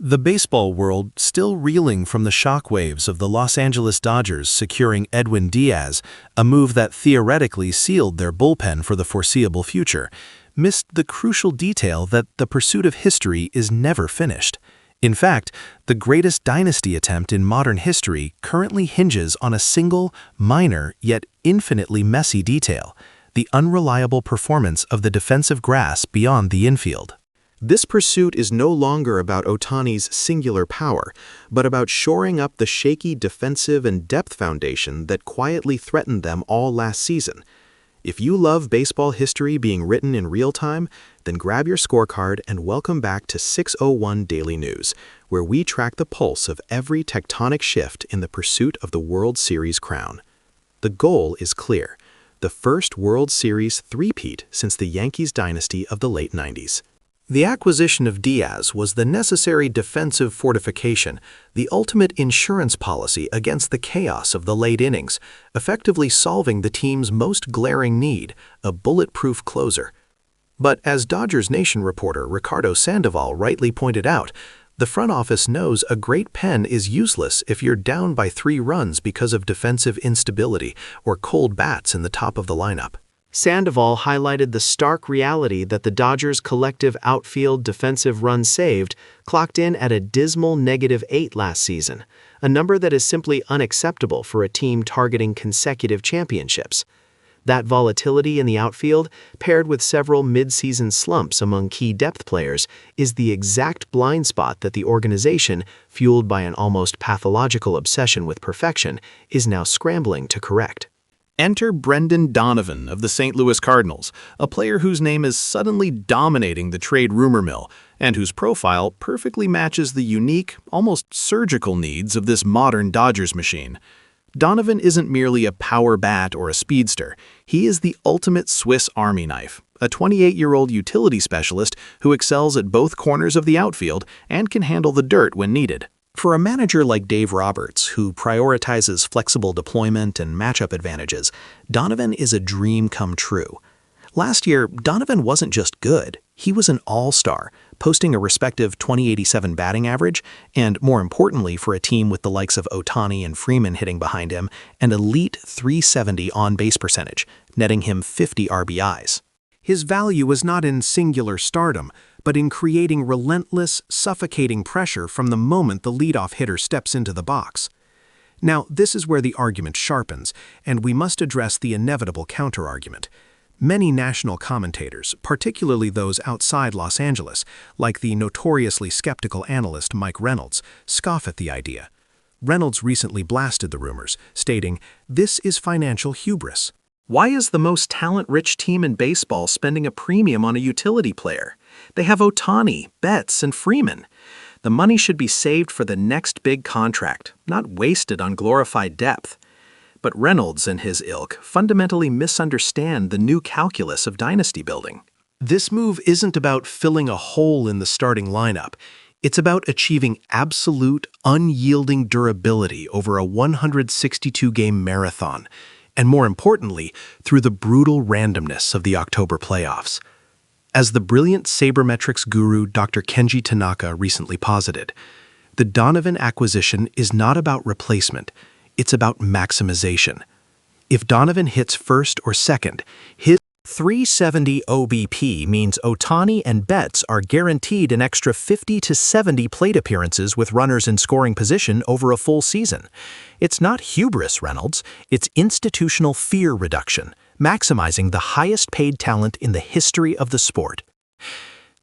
The baseball world still reeling from the shockwaves of the Los Angeles Dodgers securing Edwin Diaz, a move that theoretically sealed their bullpen for the foreseeable future, missed the crucial detail that the pursuit of history is never finished. In fact, the greatest dynasty attempt in modern history currently hinges on a single, minor, yet infinitely messy detail: the unreliable performance of the defensive grass beyond the infield. This pursuit is no longer about Ohtani's singular power, but about shoring up the shaky defensive and depth foundation that quietly threatened them all last season. If you love baseball history being written in real time, then grab your scorecard and welcome back to 601 Daily News, where we track the pulse of every tectonic shift in the pursuit of the World Series crown. The goal is clear: the first World Series three-peat since the Yankees dynasty of the late 90s. The acquisition of Diaz was the necessary defensive fortification, the ultimate insurance policy against the chaos of the late innings, effectively solving the team's most glaring need, a bulletproof closer. But as Dodgers Nation reporter Ricardo Sandoval rightly pointed out, the front office knows a great pen is useless if you're down by 3 runs because of defensive instability or cold bats in the top of the lineup. Sandoval highlighted the stark reality that the Dodgers' collective outfield defensive runs saved clocked in at a dismal -8 last season, a number that is simply unacceptable for a team targeting consecutive championships. That volatility in the outfield, paired with several mid-season slumps among key depth players, is the exact blind spot that the organization, fueled by an almost pathological obsession with perfection, is now scrambling to correct. Enter Brendan Donovan of the St. Louis Cardinals, a player whose name is suddenly dominating the trade rumor mill, and whose profile perfectly matches the unique, almost surgical needs of this modern Dodgers machine. Donovan isn't merely a power bat or a speedster. He is the ultimate Swiss Army knife, a 28-year-old utility specialist who excels at both corners of the outfield and can handle the dirt when needed. For a manager like Dave Roberts, who prioritizes flexible deployment and matchup advantages, Donovan is a dream come true. Last year, Donovan wasn't just good, he was an all-star, posting a respective .2087 batting average, and more importantly for a team with the likes of Ohtani and Freeman hitting behind him, an elite .370 on-base percentage, netting him 50 RBIs. His value was not in singular stardom, but in creating relentless, suffocating pressure from the moment the leadoff hitter steps into the box. Now, this is where the argument sharpens, and we must address the inevitable counterargument. Many national commentators, particularly those outside Los Angeles, like the notoriously skeptical analyst Mike Reynolds, scoff at the idea. Reynolds recently blasted the rumors, stating, "This is financial hubris. Why is the most talent-rich team in baseball spending a premium on a utility player? They have Ohtani, Betts, and Freeman. The money should be saved for the next big contract, not wasted on glorified depth." But Reynolds and his ilk fundamentally misunderstand the new calculus of dynasty building. This move isn't about filling a hole in the starting lineup. It's about achieving absolute, unyielding durability over a 162-game marathon, and more importantly, through the brutal randomness of the October playoffs. As the brilliant sabermetrics guru Dr. Kenji Tanaka recently posited, the Donovan acquisition is not about replacement, it's about maximization. If Donovan hits first or second, his .370 OBP means Ohtani and Betts are guaranteed an extra 50 to 70 plate appearances with runners in scoring position over a full season. It's not hubris, Reynolds, it's institutional fear reduction, maximizing the highest paid talent in the history of the sport.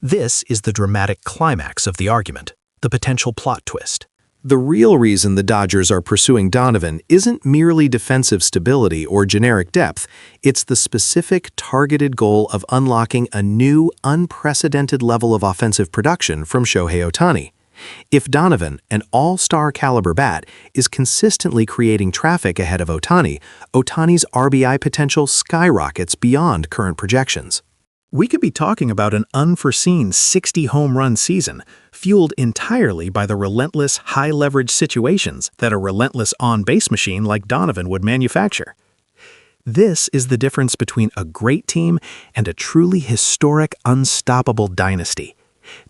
This is the dramatic climax of the argument, the potential plot twist. The real reason the Dodgers are pursuing Donovan isn't merely defensive stability or generic depth, it's the specific, targeted goal of unlocking a new, unprecedented level of offensive production from Shohei Ohtani. If Donovan, an all-star caliber bat, is consistently creating traffic ahead of Ohtani, Ohtani's RBI potential skyrockets beyond current projections. We could be talking about an unforeseen 60-home run season, fueled entirely by the relentless high-leverage situations that a relentless on-base machine like Donovan would manufacture. This is the difference between a great team and a truly historic, unstoppable dynasty.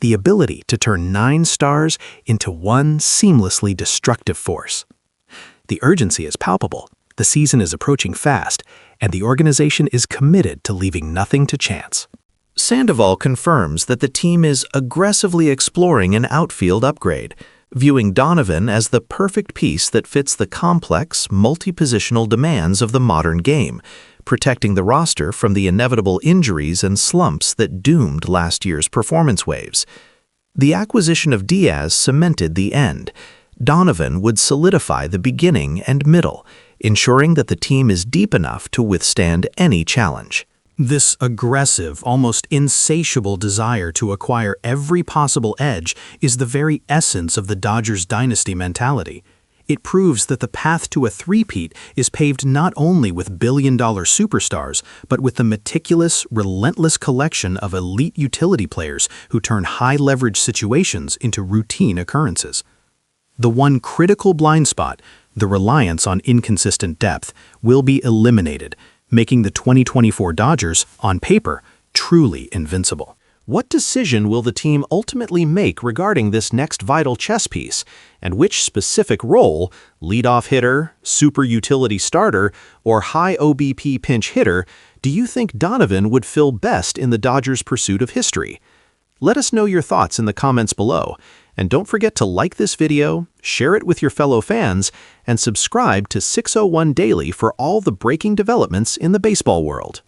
the ability to turn 9 stars into one seamlessly destructive force. The urgency is palpable, the season is approaching fast, and the organization is committed to leaving nothing to chance. Sandoval confirms that the team is aggressively exploring an outfield upgrade, viewing Donovan as the perfect piece that fits the complex, multi-positional demands of the modern game, protecting the roster from the inevitable injuries and slumps that doomed last year's performance waves. The acquisition of Diaz cemented the end. Donovan would solidify the beginning and middle, ensuring that the team is deep enough to withstand any challenge. This aggressive, almost insatiable desire to acquire every possible edge is the very essence of the Dodgers' dynasty mentality. It proves that the path to a three-peat is paved not only with billion-dollar superstars, but with the meticulous, relentless collection of elite utility players who turn high-leverage situations into routine occurrences. The one critical blind spot, the reliance on inconsistent depth, will be eliminated, making the 2024 Dodgers, on paper, truly invincible. What decision will the team ultimately make regarding this next vital chess piece, and which specific role, leadoff hitter, super utility starter, or high OBP pinch hitter, do you think Donovan would fill best in the Dodgers' pursuit of history? Let us know your thoughts in the comments below, and don't forget to like this video, share it with your fellow fans, and subscribe to 601 Daily for all the breaking developments in the baseball world.